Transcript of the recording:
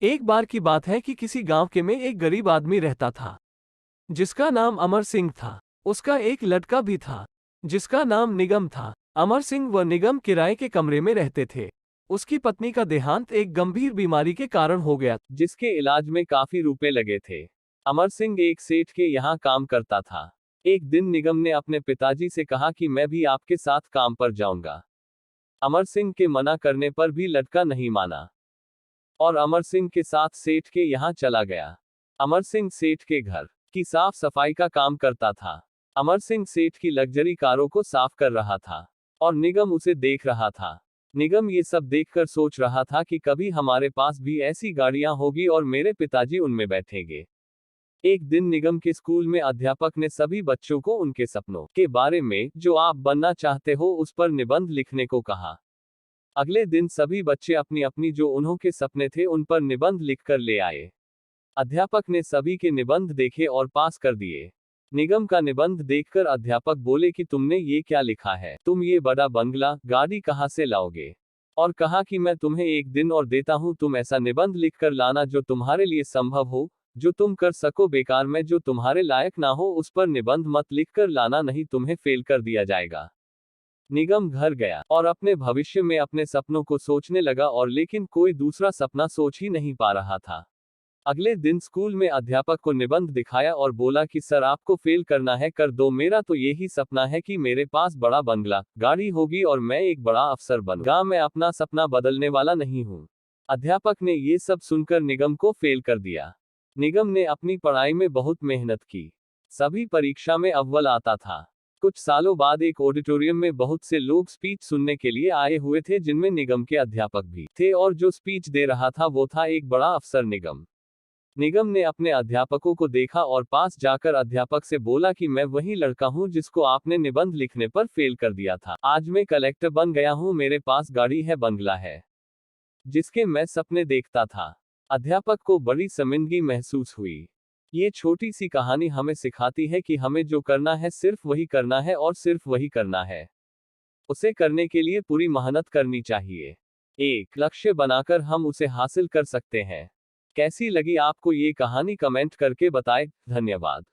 एक बार की बात है कि किसी गांव के में एक गरीब आदमी रहता था जिसका नाम अमर सिंह था। उसका एक लड़का भी था जिसका नाम निगम था। अमर सिंह व निगम किराए के कमरे में रहते थे। उसकी पत्नी का देहांत एक गंभीर बीमारी के कारण हो गया, जिसके इलाज में काफी रुपए लगे थे। अमर सिंह एक सेठ के यहाँ काम करता था। एक दिन निगम ने अपने पिताजी से कहा कि मैं भी आपके साथ काम पर जाऊंगा। अमर सिंह के मना करने पर भी लड़का नहीं माना और अमर सिंह के साथ सेठ के यहाँ चला गया। अमर सिंह सेठ के घर की साफ सफाई का काम करता था। अमर सिंह सेठ की लग्जरी कारों को साफ कर रहा था और निगम उसे देख रहा था। निगम ये सब देखकर सोच रहा था कि कभी हमारे पास भी ऐसी गाड़ियां होगी और मेरे पिताजी उनमें बैठेंगे। एक दिन निगम के स्कूल में अध्यापक ने सभी बच्चों को उनके सपनों के बारे में जो आप बनना चाहते हो उस पर निबंध लिखने को कहा। अगले दिन सभी बच्चे अपनी अपनी जो उन्हों के सपने थे उन पर निबंध लिखकर ले आए। अध्यापक ने सभी के निबंध देखे और पास कर दिए। निगम का निबंध देखकर अध्यापक बोले कि तुमने ये क्या लिखा है, तुम ये बड़ा बंगला गाड़ी कहाँ से लाओगे? और कहा कि मैं तुम्हें एक दिन और देता हूँ, तुम ऐसा निबंध लिखकर लाना जो तुम्हारे लिए संभव हो, जो तुम कर सको। बेकार में जो तुम्हारे लायक ना हो उस पर निबंध मत लिखकर लाना, नहीं तुम्हें फेल कर दिया जाएगा। निगम घर गया और अपने भविष्य में अपने सपनों को सोचने लगा और लेकिन कोई दूसरा सपना सोच ही नहीं पा रहा था। अगले दिन स्कूल में अध्यापक को निबंध दिखाया और बोला कि सर आपको फेल करना है, कर दो, मेरा तो यही सपना है कि मेरे पास बड़ा बंगला गाड़ी होगी और मैं एक बड़ा अफसर बनूंगा, मैं अपना सपना बदलने वाला नहीं हूँ। अध्यापक ने ये सब सुनकर निगम को फेल कर दिया। निगम ने अपनी पढ़ाई में बहुत मेहनत की, सभी परीक्षा में अव्वल आता था। कुछ सालों बाद एक ऑडिटोरियम में बहुत से लोग स्पीच सुनने के लिए आए हुए थे, जिनमें निगम के अध्यापक भी थे और जो स्पीच दे रहा था वो था एक बड़ा अफसर निगम। निगम ने अपने अध्यापकों को देखा और पास जाकर अध्यापक से बोला कि मैं वही लड़का हूं जिसको आपने निबंध लिखने पर फेल कर दिया था। आज मैं कलेक्टर बन गया हूं, मेरे पास गाड़ी है, बंगला है, जिसके मैं सपने देखता था। अध्यापक को बड़ी शर्मिंदगी महसूस हुई। ये छोटी सी कहानी हमें सिखाती है कि हमें जो करना है सिर्फ वही करना है और सिर्फ वही करना है। उसे करने के लिए पूरी मेहनत करनी चाहिए। एक लक्ष्य बनाकर हम उसे हासिल कर सकते हैं। कैसी लगी आपको ये कहानी, कमेंट करके बताएं। धन्यवाद।